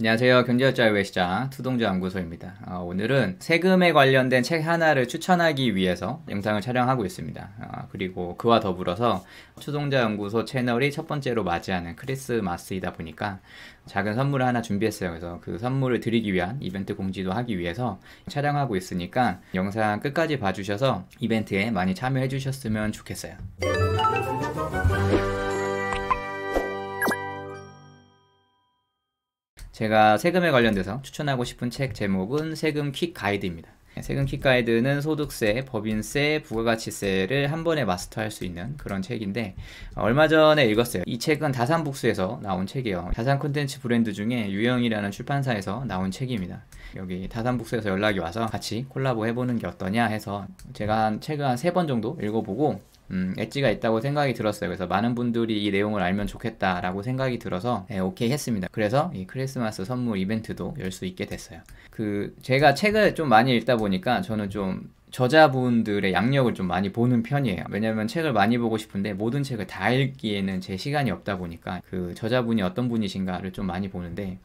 안녕하세요. 경제자유의 시장 투동자연구소입니다. 오늘은 세금에 관련된 책 하나를 추천하기 위해서 영상을 촬영하고 있습니다. 그리고 그와 더불어서 투동자연구소 채널이 첫 번째로 맞이하는 크리스마스이다 보니까 작은 선물을 하나 준비했어요. 그래서 그 선물을 드리기 위한 이벤트 공지도 하기 위해서 촬영하고 있으니까 영상 끝까지 봐주셔서 이벤트에 많이 참여해 주셨으면 좋겠어요. 제가 세금에 관련돼서 추천하고 싶은 책 제목은 세금 퀵 가이드입니다. 세금 퀵 가이드는 소득세, 법인세, 부가가치세를 한 번에 마스터할 수 있는 그런 책인데 얼마 전에 읽었어요. 이 책은 다산북스에서 나온 책이에요. 다산 콘텐츠 브랜드 중에 유영이라는 출판사에서 나온 책입니다. 여기 다산북스에서 연락이 와서 같이 콜라보 해보는 게 어떠냐 해서 제가 책을 한 3번 정도 읽어보고 엣지가 있다고 생각이 들었어요. 그래서 많은 분들이 이 내용을 알면 좋겠다라고 생각이 들어서 오케이 했습니다. 그래서 이 크리스마스 선물 이벤트도 열 수 있게 됐어요. 제가 책을 좀 많이 읽다 보니까 저는 좀 저자분들의 양력을 좀 많이 보는 편이에요. 왜냐면 책을 많이 보고 싶은데 모든 책을 다 읽기에는 제 시간이 없다 보니까 그 저자분이 어떤 분이신가를 좀 많이 보는데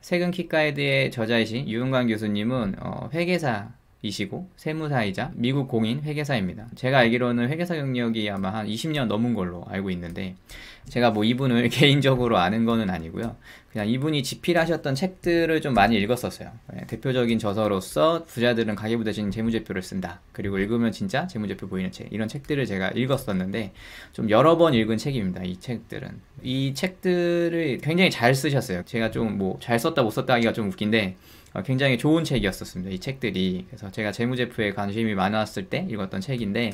세금 킥 가이드의 저자이신 유은관 교수님은 회계사 이시고 세무사이자 미국 공인 회계사입니다. 제가 알기로는 회계사 경력이 아마 한 20년 넘은 걸로 알고 있는데 제가 뭐 이분을 개인적으로 아는 거는 아니고요. 그냥 이분이 집필하셨던 책들을 좀 많이 읽었었어요. 대표적인 저서로서 부자들은 가계부 대신 재무제표를 쓴다. 그리고 읽으면 진짜 재무제표 보이는 책. 이런 책들을 제가 읽었었는데 좀 여러 번 읽은 책입니다. 이 책들은. 이 책들을 굉장히 잘 쓰셨어요. 제가 좀 뭐 잘 썼다 못 썼다 하기가 좀 웃긴데 굉장히 좋은 책이었었습니다. 이 책들이. 그래서 제가 재무제표에 관심이 많았을 때 읽었던 책인데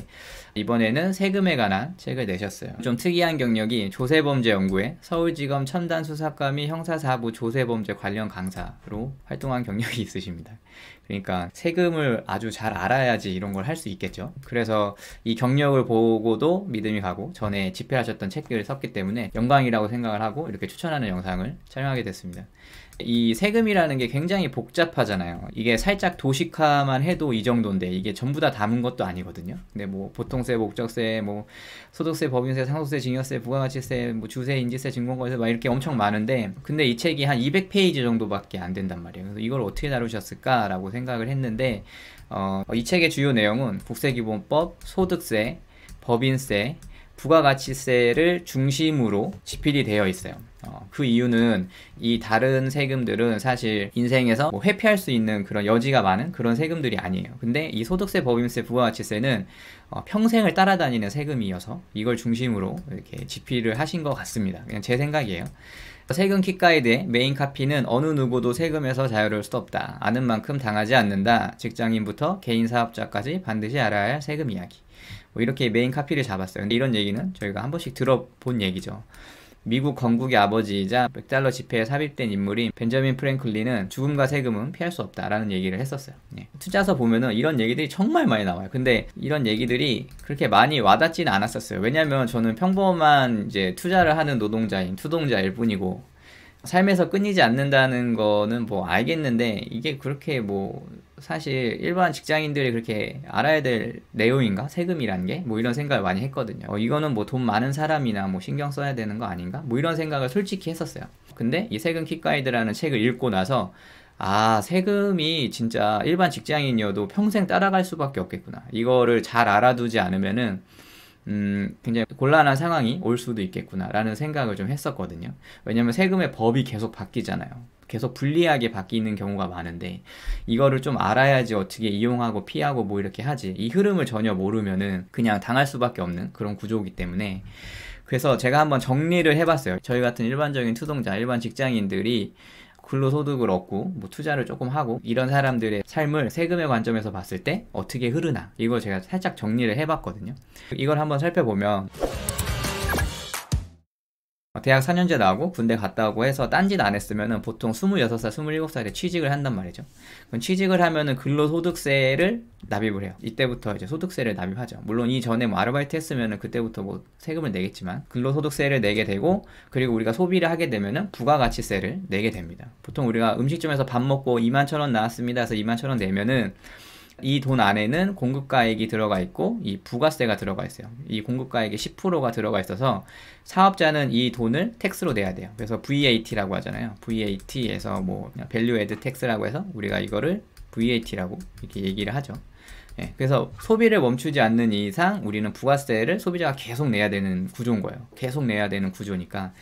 이번에는 세금에 관한 책을 내셨어요. 좀 특이한 경력이 조세범죄연구회 서울지검 첨단수사과 및 형사사부 조세범죄 관련 강사로 활동한 경력이 있으십니다. 그러니까 세금을 아주 잘 알아야지 이런 걸 할 수 있겠죠. 그래서 이 경력을 보고도 믿음이 가고 전에 집필하셨던 책들을 썼기 때문에 영광이라고 생각을 하고 이렇게 추천하는 영상을 촬영하게 됐습니다. 이 세금이라는 게 굉장히 복잡하잖아요. 이게 살짝 도식화만 해도 이 정도인데 이게 전부 다 담은 것도 아니거든요. 근데 뭐 보통세, 목적세, 뭐 소득세, 법인세, 상속세, 증여세, 부가가치세, 뭐 주세, 인지세, 증권거래세 막 이렇게 엄청 많은데 근데 이 책이 한 200페이지 정도밖에 안 된단 말이에요. 그래서 이걸 어떻게 다루셨을까라고 생각을 했는데 이 책의 주요 내용은 국세기본법, 소득세, 법인세, 부가가치세를 중심으로 집필이 되어 있어요. 그 이유는 이 다른 세금들은 사실 인생에서 뭐 회피할 수 있는 그런 여지가 많은 그런 세금들이 아니에요. 근데 이 소득세, 법인세, 부가가치세는 평생을 따라다니는 세금이어서 이걸 중심으로 이렇게 집필을 하신 것 같습니다. 그냥 제 생각이에요. 세금 킥 가이드의 메인 카피는 어느 누구도 세금에서 자유로울 수 없다. 아는 만큼 당하지 않는다. 직장인부터 개인 사업자까지 반드시 알아야 할 세금 이야기. 뭐 이렇게 메인 카피를 잡았어요. 근데 이런 얘기는 저희가 한 번씩 들어본 얘기죠. 미국 건국의 아버지이자 100달러 지폐에 삽입된 인물인 벤저민 프랭클린은 죽음과 세금은 피할 수 없다라는 얘기를 했었어요. 투자서 보면은 이런 얘기들이 정말 많이 나와요. 근데 이런 얘기들이 그렇게 많이 와닿지는 않았었어요. 왜냐면 저는 평범한 이제 투자를 하는 노동자인 투동자일 뿐이고 삶에서 끊이지 않는다는 거는 뭐 알겠는데 이게 그렇게 뭐 사실 일반 직장인들이 그렇게 알아야 될 내용인가? 세금이란 게? 뭐 이런 생각을 많이 했거든요. 이거는 뭐 돈 많은 사람이나 뭐 신경 써야 되는 거 아닌가? 뭐 이런 생각을 솔직히 했었어요. 근데 이 세금 킥 가이드라는 책을 읽고 나서 세금이 진짜 일반 직장인이어도 평생 따라갈 수밖에 없겠구나. 이거를 잘 알아두지 않으면은 굉장히 곤란한 상황이 올 수도 있겠구나 라는 생각을 좀 했었거든요. 왜냐면 세금의 법이 계속 바뀌잖아요. 계속 불리하게 바뀌는 경우가 많은데 이거를 좀 알아야지 어떻게 이용하고 피하고 뭐 이렇게 하지. 이 흐름을 전혀 모르면은 그냥 당할 수밖에 없는 그런 구조이기 때문에 그래서 제가 한번 정리를 해봤어요. 저희 같은 일반적인 투동자, 일반 직장인들이 근로소득을 얻고 뭐 투자를 조금 하고 이런 사람들의 삶을 세금의 관점에서 봤을 때 어떻게 흐르나 이걸 제가 살짝 정리를 해봤거든요. 이걸 한번 살펴보면 대학 4년제 나오고 군대 갔다 오고 해서 딴짓 안 했으면은 보통 26살, 27살에 취직을 한단 말이죠. 그럼 취직을 하면은 근로소득세를 납입을 해요. 이때부터 이제 소득세를 납입하죠. 물론 이전에 뭐 아르바이트 했으면은 그때부터 뭐 세금을 내겠지만 근로소득세를 내게 되고 그리고 우리가 소비를 하게 되면은 부가가치세를 내게 됩니다. 보통 우리가 음식점에서 밥 먹고 21,000원 나왔습니다. 해서 21,000원 내면은 이 돈 안에는 공급가액이 들어가 있고 이 부가세가 들어가 있어요. 이 공급가액의 10%가 들어가 있어서 사업자는 이 돈을 텍스로 내야 돼요. 그래서 VAT라고 하잖아요. VAT에서 뭐 Value Add Tax라고 해서 우리가 이거를 VAT라고 이렇게 얘기를 하죠. 예, 그래서 소비를 멈추지 않는 이상 우리는 부가세를 소비자가 계속 내야 되는 구조인 거예요. 계속 내야 되는 구조니까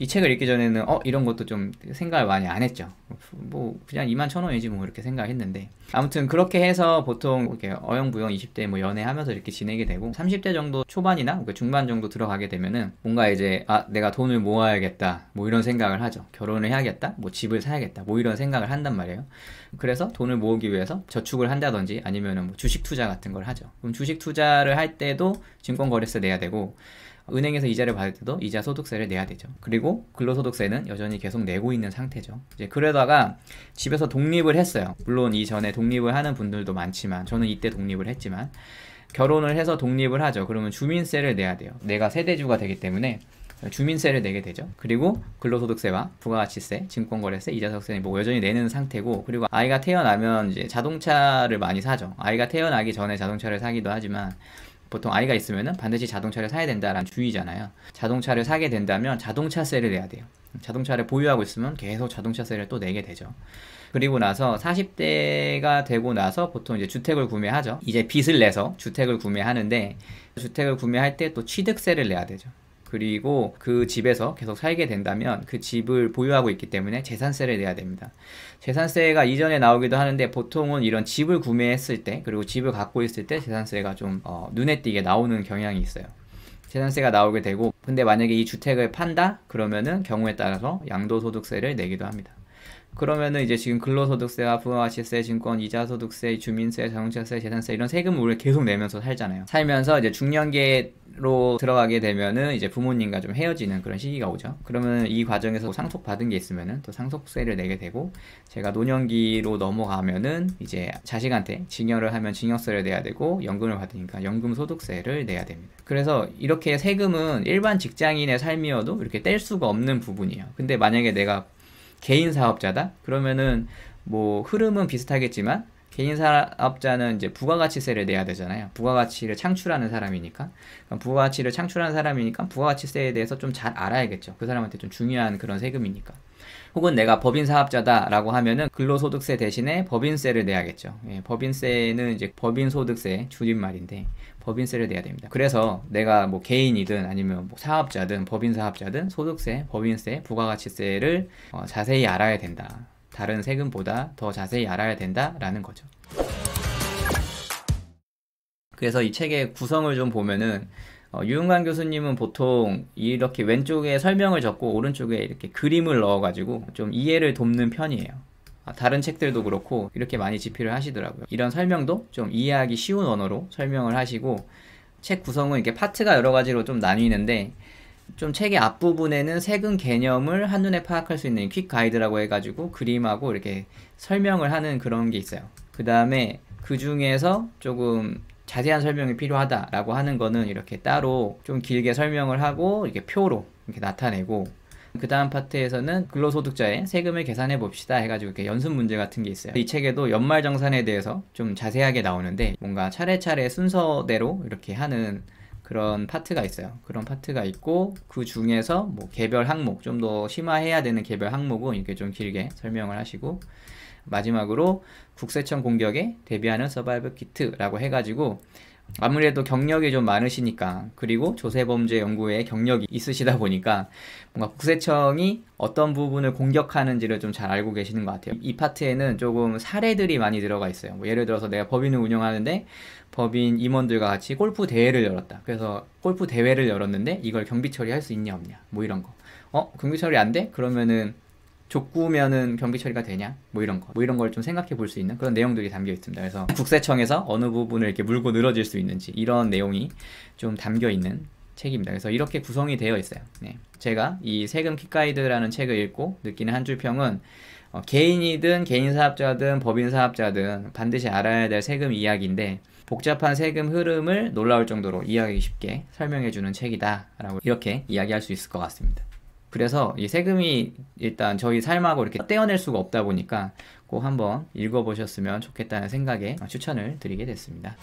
이 책을 읽기 전에는 이런 것도 좀 생각을 많이 안 했죠. 뭐 그냥 21,000원이지 뭐 이렇게 생각했는데, 아무튼 그렇게 해서 보통 이렇게 어영부영 20대 뭐 연애하면서 이렇게 지내게 되고 30대 정도 초반이나 중반 정도 들어가게 되면은 뭔가 이제 내가 돈을 모아야겠다 뭐 이런 생각을 하죠. 결혼을 해야겠다, 뭐 집을 사야겠다 뭐 이런 생각을 한단 말이에요. 그래서 돈을 모으기 위해서 저축을 한다든지 아니면은 뭐 주식 투자 같은 걸 하죠. 그럼 주식 투자를 할 때도 증권거래세 내야 되고, 은행에서 이자를 받을 때도 이자 소득세를 내야 되죠. 그리고 근로소득세는 여전히 계속 내고 있는 상태죠. 이제 그러다가 집에서 독립을 했어요. 물론 이전에 독립을 하는 분들도 많지만 저는 이때 독립을 했지만, 결혼을 해서 독립을 하죠. 그러면 주민세를 내야 돼요. 내가 세대주가 되기 때문에 주민세를 내게 되죠. 그리고 근로소득세와 부가가치세, 증권거래세, 이자소득세는 뭐 여전히 내는 상태고, 그리고 아이가 태어나면 이제 자동차를 많이 사죠. 아이가 태어나기 전에 자동차를 사기도 하지만 보통 아이가 있으면은 반드시 자동차를 사야 된다라는 주의잖아요. 자동차를 사게 된다면 자동차세를 내야 돼요. 자동차를 보유하고 있으면 계속 자동차세를 또 내게 되죠. 그리고 나서 40대가 되고 나서 보통 이제 주택을 구매하죠. 이제 빚을 내서 주택을 구매하는데, 주택을 구매할 때 또 취득세를 내야 되죠. 그리고 그 집에서 계속 살게 된다면 그 집을 보유하고 있기 때문에 재산세를 내야 됩니다. 재산세가 이전에 나오기도 하는데 보통은 이런 집을 구매했을 때, 그리고 집을 갖고 있을 때 재산세가 좀 눈에 띄게 나오는 경향이 있어요. 재산세가 나오게 되고, 근데 만약에 이 주택을 판다? 그러면은 경우에 따라서 양도소득세를 내기도 합니다. 그러면은 이제 지금 근로소득세와 부가가치세, 증권, 이자소득세, 주민세, 자동차세, 재산세 이런 세금을 우리가 계속 내면서 살잖아요. 살면서 이제 중년기로 들어가게 되면은 이제 부모님과 좀 헤어지는 그런 시기가 오죠. 그러면 이 과정에서 상속받은 게 있으면은 또 상속세를 내게 되고, 제가 노년기로 넘어가면은 이제 자식한테 징여를 하면 징여세를 내야 되고, 연금을 받으니까 연금소득세를 내야 됩니다. 그래서 이렇게 세금은 일반 직장인의 삶이어도 이렇게 뗄 수가 없는 부분이에요. 근데 만약에 내가 개인 사업자다? 그러면은 뭐 흐름은 비슷하겠지만 개인 사업자는 이제 부가가치세를 내야 되잖아요. 부가가치를 창출하는 사람이니까. 부가가치를 창출하는 사람이니까 부가가치세에 대해서 좀 잘 알아야겠죠. 그 사람한테 좀 중요한 그런 세금이니까. 혹은 내가 법인 사업자다라고 하면은 근로소득세 대신에 법인세를 내야겠죠. 예, 법인세는 이제 법인소득세 줄임말인데 법인세를 내야 됩니다. 그래서 내가 뭐 개인이든 아니면 뭐 사업자든 법인 사업자든 소득세, 법인세, 부가가치세를 자세히 알아야 된다. 다른 세금보다 더 자세히 알아야 된다라는 거죠. 그래서 이 책의 구성을 좀 보면은 유은관 교수님은 보통 이렇게 왼쪽에 설명을 적고 오른쪽에 이렇게 그림을 넣어가지고 좀 이해를 돕는 편이에요. 다른 책들도 그렇고 이렇게 많이 집필을 하시더라고요. 이런 설명도 좀 이해하기 쉬운 언어로 설명을 하시고, 책 구성은 이렇게 파트가 여러 가지로 좀 나뉘는데, 좀 책의 앞부분에는 세금 개념을 한눈에 파악할 수 있는 퀵 가이드라고 해가지고 그림하고 이렇게 설명을 하는 그런 게 있어요. 그 다음에 그 중에서 조금 자세한 설명이 필요하다라고 하는 거는 이렇게 따로 좀 길게 설명을 하고 이렇게 표로 이렇게 나타내고, 그 다음 파트에서는 근로소득자의 세금을 계산해 봅시다 해가지고 이렇게 연습 문제 같은 게 있어요. 이 책에도 연말정산에 대해서 좀 자세하게 나오는데 뭔가 차례차례 순서대로 이렇게 하는 그런 파트가 있어요. 그런 파트가 있고, 그 중에서 뭐 개별 항목, 좀 더 심화해야 되는 개별 항목은 이렇게 좀 길게 설명을 하시고, 마지막으로 국세청 공격에 대비하는 서바이벌 키트라고 해가지고, 아무래도 경력이 좀 많으시니까, 그리고 조세범죄 연구에 경력이 있으시다 보니까 뭔가 국세청이 어떤 부분을 공격하는지를 좀 잘 알고 계시는 것 같아요. 이 파트에는 조금 사례들이 많이 들어가 있어요. 뭐 예를 들어서 내가 법인을 운영하는데 법인 임원들과 같이 골프 대회를 열었다. 그래서 골프 대회를 열었는데 이걸 경비 처리할 수 있냐 없냐 뭐 이런 거. 경비 처리 안 돼? 그러면은 족구면은 경비 처리가 되냐? 뭐 이런 걸 좀 생각해 볼 수 있는 그런 내용들이 담겨 있습니다. 그래서 국세청에서 어느 부분을 이렇게 물고 늘어질 수 있는지 이런 내용이 좀 담겨 있는 책입니다. 그래서 이렇게 구성이 되어 있어요. 네. 제가 이 세금 킥 가이드라는 책을 읽고 느끼는 한 줄 평은 개인이든 개인 사업자든 법인 사업자든 반드시 알아야 될 세금 이야기인데, 복잡한 세금 흐름을 놀라울 정도로 이해하기 쉽게 설명해 주는 책이다 라고 이렇게 이야기할 수 있을 것 같습니다. 그래서 이 세금이 일단 저희 삶하고 이렇게 떼어낼 수가 없다 보니까 꼭 한번 읽어보셨으면 좋겠다는 생각에 추천을 드리게 됐습니다.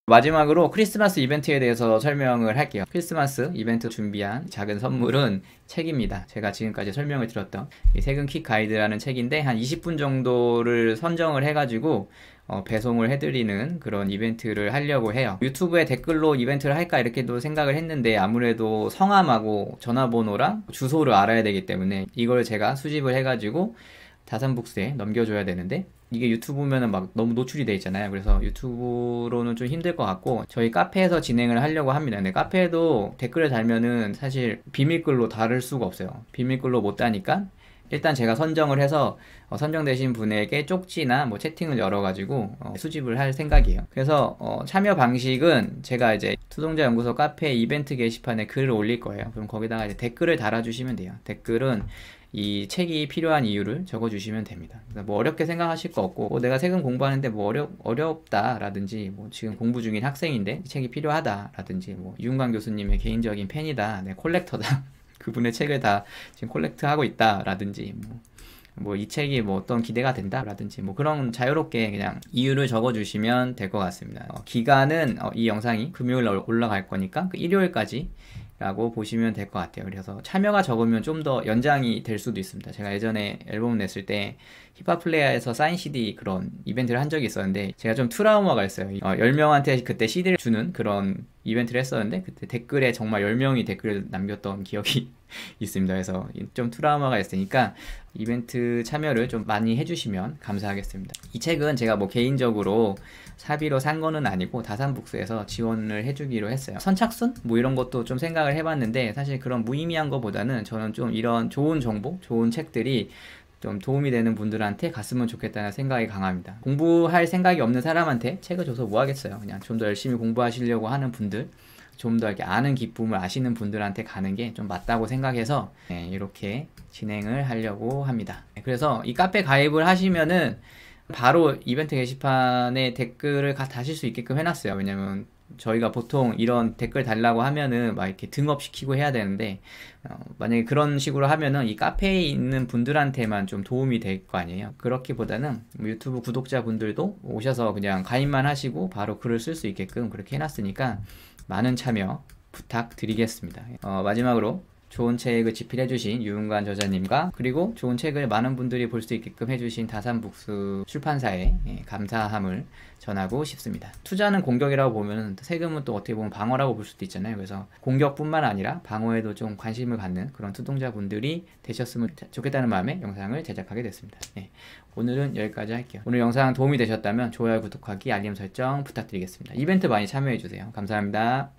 마지막으로 크리스마스 이벤트에 대해서 설명을 할게요. 크리스마스 이벤트 준비한 작은 선물은 책입니다. 제가 지금까지 설명을 드렸던 이 세금 퀵 가이드라는 책인데 한 20분 정도를 선정을 해가지고 배송을 해드리는 그런 이벤트를 하려고 해요. 유튜브에 댓글로 이벤트를 할까 이렇게도 생각을 했는데 아무래도 성함하고 전화번호랑 주소를 알아야 되기 때문에 이걸 제가 수집을 해가지고 다산북스에 넘겨줘야 되는데 이게 유튜브면은 막 너무 노출이 돼 있잖아요. 그래서 유튜브로는 좀 힘들 것 같고 저희 카페에서 진행을 하려고 합니다. 근데 카페에도 댓글을 달면은 사실 비밀글로 다를 수가 없어요. 비밀글로 못 다니까 일단 제가 선정을 해서 선정되신 분에게 쪽지나 뭐 채팅을 열어가지고 수집을 할 생각이에요. 그래서 참여 방식은 제가 이제 투동자 연구소 카페 이벤트 게시판에 글을 올릴 거예요. 그럼 거기다가 이제 댓글을 달아주시면 돼요. 댓글은 이 책이 필요한 이유를 적어주시면 됩니다. 뭐 어렵게 생각하실 거 없고 내가 세금 공부하는데 뭐 어렵다라든지 뭐 지금 공부 중인 학생인데 이 책이 필요하다라든지 뭐 유은광 교수님의 개인적인 팬이다, 내 콜렉터다 그분의 책을 다 지금 콜렉트하고 있다라든지 뭐 이 책이 뭐 어떤 기대가 된다라든지 뭐 그런 자유롭게 그냥 이유를 적어주시면 될 것 같습니다. 기간은 이 영상이 금요일 올라갈 거니까 그 일요일까지 라고 보시면 될 것 같아요. 그래서 참여가 적으면 좀 더 연장이 될 수도 있습니다. 제가 예전에 앨범 냈을 때 힙합 플레이어에서 사인 CD 그런 이벤트를 한 적이 있었는데 제가 좀 트라우마가 있어요. 10명한테 그때 CD를 주는 그런 이벤트를 했었는데 그때 댓글에 정말 10명이 댓글을 남겼던 기억이 있습니다. 그래서 좀 트라우마가 있으니까 이벤트 참여를 좀 많이 해주시면 감사하겠습니다. 이 책은 제가 뭐 개인적으로 사비로 산 거는 아니고 다산북스에서 지원을 해주기로 했어요. 선착순? 뭐 이런 것도 좀 생각을 해봤는데 사실 그런 무의미한 것보다는 저는 좀 이런 좋은 정보, 좋은 책들이 좀 도움이 되는 분들한테 갔으면 좋겠다는 생각이 강합니다. 공부할 생각이 없는 사람한테 책을 줘서 뭐 하겠어요. 그냥 좀 더 열심히 공부하시려고 하는 분들, 좀 더 이렇게 아는 기쁨을 아시는 분들한테 가는 게 좀 맞다고 생각해서 이렇게 진행을 하려고 합니다. 그래서 이 카페 가입을 하시면은 바로 이벤트 게시판에 댓글을 다실 수 있게끔 해놨어요. 왜냐면 저희가 보통 이런 댓글 달라고 하면은 막 이렇게 등업시키고 해야 되는데 만약에 그런 식으로 하면은 이 카페에 있는 분들한테만 좀 도움이 될 거 아니에요. 그렇기보다는 유튜브 구독자분들도 오셔서 그냥 가입만 하시고 바로 글을 쓸 수 있게끔 그렇게 해놨으니까 많은 참여 부탁드리겠습니다. 마지막으로 좋은 책을 집필해주신 유은관 저자님과 그리고 좋은 책을 많은 분들이 볼 수 있게끔 해주신 다산북스 출판사에 감사함을 전하고 싶습니다. 투자는 공격이라고 보면 세금은 또 어떻게 보면 방어라고 볼 수도 있잖아요. 그래서 공격뿐만 아니라 방어에도 좀 관심을 갖는 그런 투동자분들이 되셨으면 좋겠다는 마음에 영상을 제작하게 됐습니다. 오늘은 여기까지 할게요. 오늘 영상 도움이 되셨다면 좋아요, 구독하기, 알림 설정 부탁드리겠습니다. 이벤트 많이 참여해주세요. 감사합니다.